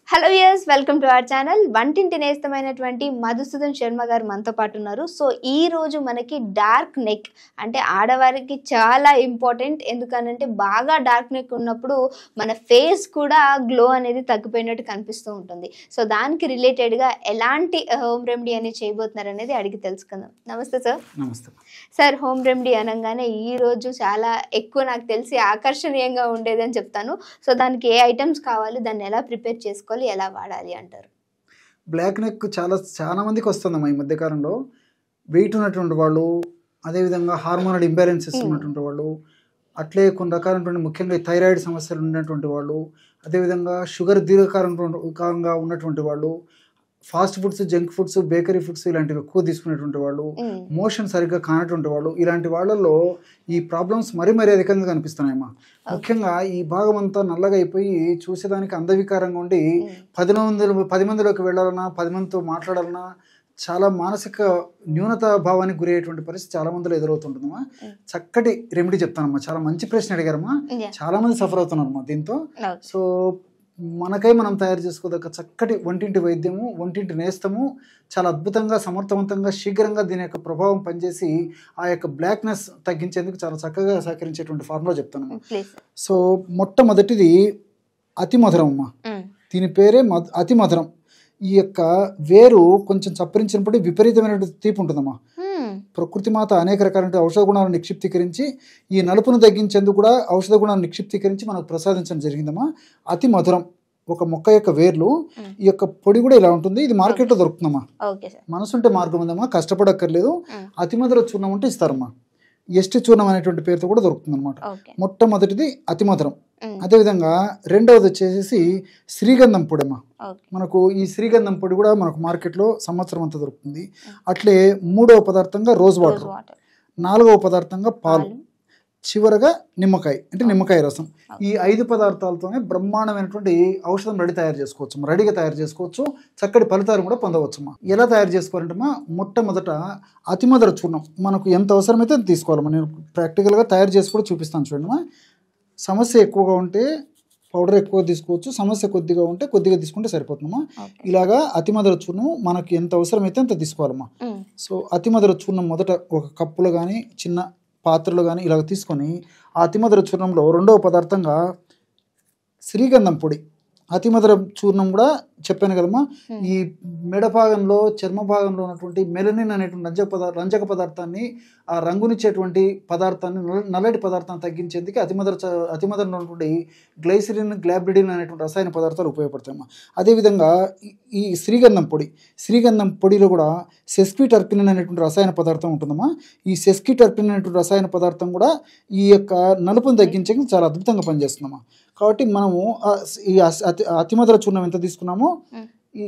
Hello yes welcome to our channel వంటింటి నేస్తమైనటువంటి మధుసూదన్ శర్మ గారు మనతో పాటు ఉన్నారు. సో ఈ రోజు మనకి డార్క్ నెక్ అంటే ఆడవారికి చాలా ఇంపార్టెంట్. ఎందుకనంటే బాగా డార్క్ నెక్ ఉన్నప్పుడు మన ఫేస్ కూడా గ్లో అనేది తగ్గిపోయినట్టు కనిపిస్తూ ఉంటుంది. సో దానికి రిలేటెడ్గా ఎలాంటి హోమ్ రెమెడీ అనేది చేయబోతున్నారు అనేది అడిగి తెలుసుకుందాం. నమస్తే సార్. నమస్తే సార్, హోమ్ రెమెడీ అనగానే ఈరోజు చాలా ఎక్కువ నాకు తెలిసి ఆకర్షణీయంగా ఉండేదని చెప్తాను. సో దానికి ఏ ఐటమ్స్ కావాలి, దాన్ని ఎలా ప్రిపేర్ చేసుకోవాలి, ఎలా వాడాలి అంటారు? బ్లాక్ నెక్ చాలా మందికి వస్తుందమ్మా ఈ మధ్యకాలంలో. వెయిట్ ఉన్నటువంటి వాళ్ళు, అదేవిధంగా హార్మోనల్ ఇంబ్యాలెన్సెస్ ఉన్నటువంటి వాళ్ళు, అట్లే కొన్ని రకాలైనటువంటి ముఖ్యంగా థైరాయిడ్ సమస్యలు ఉన్నటువంటి వాళ్ళు, అదేవిధంగా షుగర్ దీర్ఘకాలంగా ఉన్నటువంటి వాళ్ళు, fast foods, junk foods, bakery foods ఇలాంటివి ఎక్కువ తీసుకునేటువంటి వాళ్ళు, మోషన్ సరిగ్గా కానటువంటి వాళ్ళు, ఇలాంటి వాళ్ళల్లో ఈ ప్రాబ్లమ్స్ మరీ అధికంగా కనిపిస్తున్నాయమ్మా. ముఖ్యంగా ఈ భాగం అంతా నల్లగా అయిపోయి చూసేదానికి అందవికారంగా ఉండి 10 మందిలోకి వెళ్ళాలన్నా, 10 మందితో మాట్లాడాలన్నా చాలా మానసిక న్యూనత భావానికి గురయ్యేటువంటి పరిస్థితి చాలా మందిలో ఎదురవుతుంటుందమ్మా. చక్కటి రెమెడీ చెప్తానమ్మా. చాలా మంచి ప్రశ్న అడిగారమ్మా. చాలా మంది సఫర్ అవుతున్నారమ్మా దీంతో. సో మనకై మనం తయారు చేసుకోదగ్గ చక్కటి వంటింటి వైద్యము, వంటింటి నేస్తము చాలా అద్భుతంగా, సమర్థవంతంగా, శీఘ్రంగా దీని యొక్క ప్రభావం పనిచేసి ఆ యొక్క బ్లాక్నెస్ తగ్గించేందుకు చాలా చక్కగా సహకరించేటువంటి ఫార్ములా చెప్తాను. సో మొట్టమొదటిది అతి మధురం అమ్మా. దీని పేరే అతి మధురం. ఈ యొక్క వేరు కొంచెం చప్పరించినప్పుడు విపరీతమైన తీపి ఉంటుందమ్మా. ప్రకృతి మాత అనేక రకాల ఔషధ గుణాలను నిక్షిప్తీకరించి ఈ నలుపును తగ్గించేందుకు కూడా ఔషధ గుణాలను నిక్షిప్తీకరించి మనకు ప్రసాదించడం జరిగిందమ్మా. అతి మధురం ఒక మొక్క యొక్క వేర్లు. ఈ యొక్క పొడి కూడా ఇలా ఉంటుంది. ఇది మార్కెట్లో దొరుకుతుందమ్మా. మనసుంటే మార్గం ఉందమ్మా, కష్టపడక్కర్లేదు. అతి మధుర చూర్ణం ఉంటే ఇస్తారమ్మా. ఎస్టి చూర్ణం అనేటువంటి పేరుతో కూడా దొరుకుతుంది అనమాట. మొట్టమొదటిది అతి మధురం. అదేవిధంగా రెండవది వచ్చేసి శ్రీగంధం పొడి అమ్మా. మనకు ఈ శ్రీగంధం పొడి కూడా మనకు మార్కెట్లో సంవత్సరం అంతా దొరుకుతుంది. అట్లే మూడవ పదార్థంగా రోజ్ వాటర్, నాలుగవ పదార్థంగా పాలు, చివరగా నిమ్మకాయ అంటే నిమ్మకాయ రసం. ఈ 5 పదార్థాలతోనే బ్రహ్మాండమైనటువంటి ఔషధం రెడీగా తయారు చేసుకోవచ్చు. చక్కటి ఫలితాలు కూడా పొందవచ్చమ్మా. ఎలా తయారు చేసుకోవాలంటమ్మా, మొట్టమొదట అతిమధుర చూర్ణం మనకు ఎంత అవసరమైతే అది తీసుకోవాలమ్మా. నేను ప్రాక్టికల్గా తయారు చేసి కూడా చూపిస్తాను చూడమ్మా. సమస్య ఎక్కువగా ఉంటే పౌడర్ ఎక్కువ తీసుకోవచ్చు, సమస్య కొద్దిగా ఉంటే కొద్దిగా తీసుకుంటే సరిపోతుందమ్మా. ఇలాగా అతిమధుర చూర్ణం మనకి ఎంత అవసరమైతే అంత తీసుకోవాలమ్మా. సో అతిమధుర చూర్ణం మొదట ఒక కప్పులో కానీ చిన్న పాత్రలో కానీ ఇలాగ తీసుకొని ఆ అతిమధుర చూర్ణంలో రెండవ పదార్థంగా శ్రీగంధం పొడి. అతిమధుర చూర్ణం కూడా చెప్పాను కదమ్మా. ఈ మెడ భాగంలో, చర్మ భాగంలో ఉన్నటువంటి మెలనిన్ అనేటువంటి రంజక పదార్థాన్ని, ఆ రంగునిచ్చేటువంటి పదార్థాన్ని, నల్లటి పదార్థాన్ని తగ్గించేందుకు అతిమధురలో ఉన్నటువంటి గ్లైసిరిన్, గ్లాబ్రిడిన్ అనేటువంటి రసాయన పదార్థాలు ఉపయోగపడతాయమ్మా. అదేవిధంగా ఈ శ్రీగంధం పొడిలో కూడా సెస్క్విటర్పినిన్ అనేటువంటి రసాయన పదార్థం ఉంటుందమ్మా. ఈ సెస్క్విటర్పినిన్ అనేటువంటి రసాయన పదార్థం కూడా ఈ యొక్క నలుపును తగ్గించేందుకు చాలా అద్భుతంగా పనిచేస్తుందమ్మా. కాబట్టి మనము ఈ అతిమధుర చూర్ణం ఎంత తీసుకున్నామో ఈ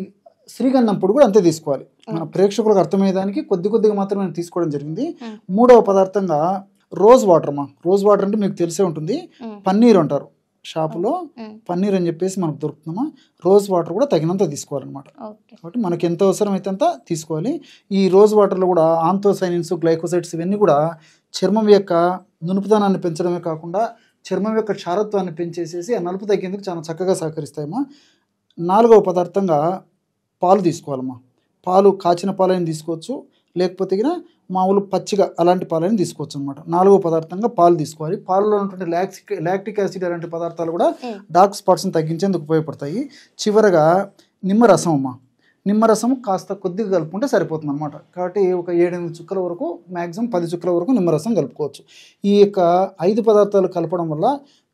శ్రీగంధం పొడి కూడా అంతే తీసుకోవాలి. మన ప్రేక్షకులకు అర్థమయ్యేదానికి కొద్దిగా మాత్రమే తీసుకోవడం జరిగింది. మూడవ పదార్థంగా రోజ్ వాటర్ అమ్మా. రోజ్ వాటర్ అంటే మీకు తెలిసే ఉంటుంది, పన్నీర్ అంటారు షాపులో. పన్నీర్ అని చెప్పేసి మనకు దొరుకుతుందమ్మా. రోజ్ వాటర్ కూడా తగినంత తీసుకోవాలన్నమాట. కాబట్టి మనకి ఎంత అవసరం అయితే అంత తీసుకోవాలి. ఈ రోజ్ వాటర్లో కూడా ఆంథోసైనిన్స్, గ్లైకోసైడ్స్ ఇవన్నీ కూడా చర్మం యొక్క నునుపుదనాన్ని పెంచడమే కాకుండా చర్మం యొక్క క్షారత్వాన్ని పెంచేసేసి ఆ నలుపు తగ్గేందుకు చాలా చక్కగా సహకరిస్తాయమ్మా. నాలుగవ పదార్థంగా పాలు తీసుకోవాలమ్మా. పాలు కాచిన పాలైన తీసుకోవచ్చు, లేకపోతే మామూలు పచ్చిగా అలాంటి పాలైన తీసుకోవచ్చు అనమాట. నాలుగవ పదార్థంగా పాలు తీసుకోవాలి. పాలలో ఉన్నటువంటి లాక్టిక్ యాసిడ్ అలాంటి పదార్థాలు కూడా డార్క్ స్పాట్స్ని తగ్గించేందుకు ఉపయోగపడతాయి. చివరగా నిమ్మరసం అమ్మా. నిమ్మరసం కాస్త కొద్దిగా కలుపుకుంటే సరిపోతుంది అనమాట. కాబట్టి ఒక 7-8 చుక్కల వరకు, మ్యాక్సిమం 10 చుక్కల వరకు నిమ్మరసం కలుపుకోవచ్చు. ఈ యొక్క 5 పదార్థాలు కలపడం వల్ల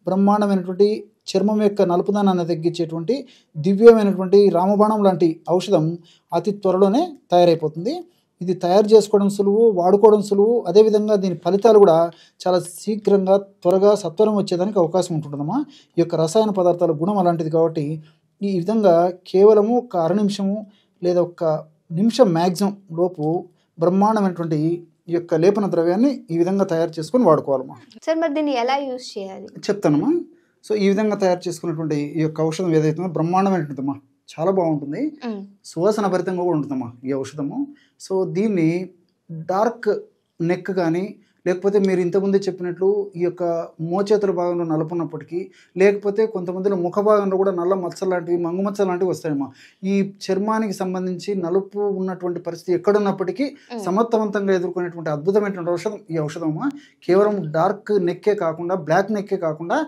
బ్రహ్మాండమైనటువంటి చర్మం యొక్క నలుపుదనాన్ని తగ్గించేటువంటి దివ్యమైనటువంటి రామబాణం లాంటి ఔషధం అతి త్వరలోనే తయారైపోతుంది. ఇది తయారు చేసుకోవడం సులువు, వాడుకోవడం సులువు. అదేవిధంగా దీని ఫలితాలు కూడా చాలా శీఘ్రంగా, త్వరగా, సత్వరం వచ్చేదానికి అవకాశం ఉంటుందమ్మా. ఈ యొక్క రసాయన పదార్థాల గుణం అలాంటిది కాబట్టి ఈ విధంగా కేవలము ఒక 1/2 నిమిషము లేదా 1 నిమిషం మ్యాక్సిమం లోపు బ్రహ్మాండమైనటువంటి ఈ యొక్క లేపన ద్రవ్యాన్ని ఈ విధంగా తయారు చేసుకొని వాడుకోవాలమ్మా. సార్, మరి దీన్ని ఎలా యూజ్ చేయాలి చెప్తానమ్మా. సో ఈ విధంగా తయారు చేసుకున్నటువంటి ఈ యొక్క ఔషధం ఏదైతుందో బ్రహ్మాండమైనటువంటిదమ్మా. చాలా బాగుంటుంది, సువాసన భరితంగా కూడా ఉంటుందమ్మా ఈ ఔషధము. సో దీన్ని డార్క్ నెక్ కానీ లేకపోతే మీరు ఇంతకుముందే చెప్పినట్లు ఈ యొక్క మోచేతుల భాగంలో నలుపు ఉన్నప్పటికీ, లేకపోతే కొంతమందిలో ముఖ భాగంలో కూడా నల్ల మచ్చలు లాంటివి, మంగు మచ్చలు లాంటివి వస్తాయమ్మా. ఈ చర్మానికి సంబంధించి నలుపు ఉన్నటువంటి పరిస్థితి ఎక్కడున్నప్పటికీ సమర్థవంతంగా ఎదుర్కొనేటువంటి అద్భుతమైనటువంటి ఔషధం ఈ ఔషధం అమ్మా. కేవలం డార్క్ నెక్కే కాకుండా, బ్లాక్ నెక్కే కాకుండా,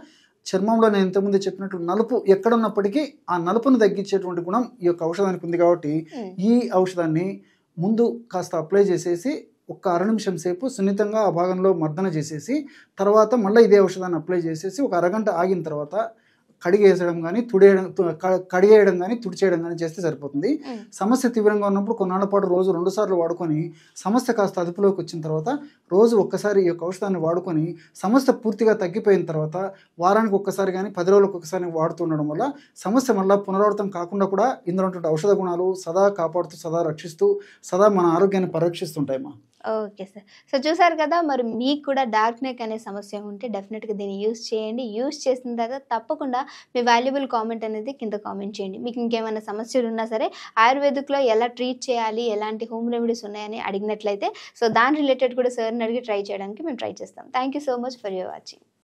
చర్మంలో నేను ఇంతకుముందు చెప్పినట్లు నలుపు ఎక్కడున్నప్పటికీ ఆ నలుపును తగ్గించేటువంటి గుణం ఈ యొక్క ఔషధానికి ఉంది. కాబట్టి ఈ ఔషధాన్ని ముందు కాస్త అప్లై చేసేసి ఒక్క అర నిమిషం సేపు సున్నితంగా ఆ భాగంలో మర్దన చేసేసి, తర్వాత మళ్ళీ ఇదే ఔషధాన్ని అప్లై చేసేసి ఒక అరగంట ఆగిన తర్వాత కడిగేసడం కానీ, కడిగేయడం కానీ, తుడిచేయడం కానీ చేస్తే సరిపోతుంది. సమస్య తీవ్రంగా ఉన్నప్పుడు కొన్నాళ్ళ పాటు రోజు 2 సార్లు వాడుకొని సమస్య కాస్త అదుపులోకి వచ్చిన తర్వాత రోజు ఒక్కసారి ఈ యొక్క ఔషధాన్ని వాడుకొని సమస్య పూర్తిగా తగ్గిపోయిన తర్వాత వారానికి ఒక్కసారి కానీ 10 రోజులకు ఒకసారి వాడుతుండడం వల్ల సమస్య మళ్ళీ పునరావృతం కాకుండా కూడా ఇందులో ఉన్నటువంటి ఔషధ గుణాలు సదా కాపాడుతూ, సదా రక్షిస్తూ, సదా మన ఆరోగ్యాన్ని పరిరక్షిస్తుంటాయమ్మా. Okay sir. సో చూసారు కదా, మరి మీకు కూడా డార్క్ నెక్ అనే సమస్య ఉంటే డెఫినెట్గా దీన్ని యూస్ చేయండి. యూస్ చేసిన తర్వాత తప్పకుండా మీ వాల్యుబుల్ కామెంట్ అనేది కింద కామెంట్ చేయండి. మీకు ఇంకేమైనా సమస్యలు ఉన్నా సరే ఆయుర్వేదిక్లో ఎలా ట్రీట్ చేయాలి, ఎలాంటి హోమ్ రెమెడీస్ ఉన్నాయని అడిగినట్లయితే సో దాని రిలేటెడ్ కూడా సార్ని అడిగి ట్రై చేయడానికి మేము ట్రై చేస్తాం. Thank you so much for your watching.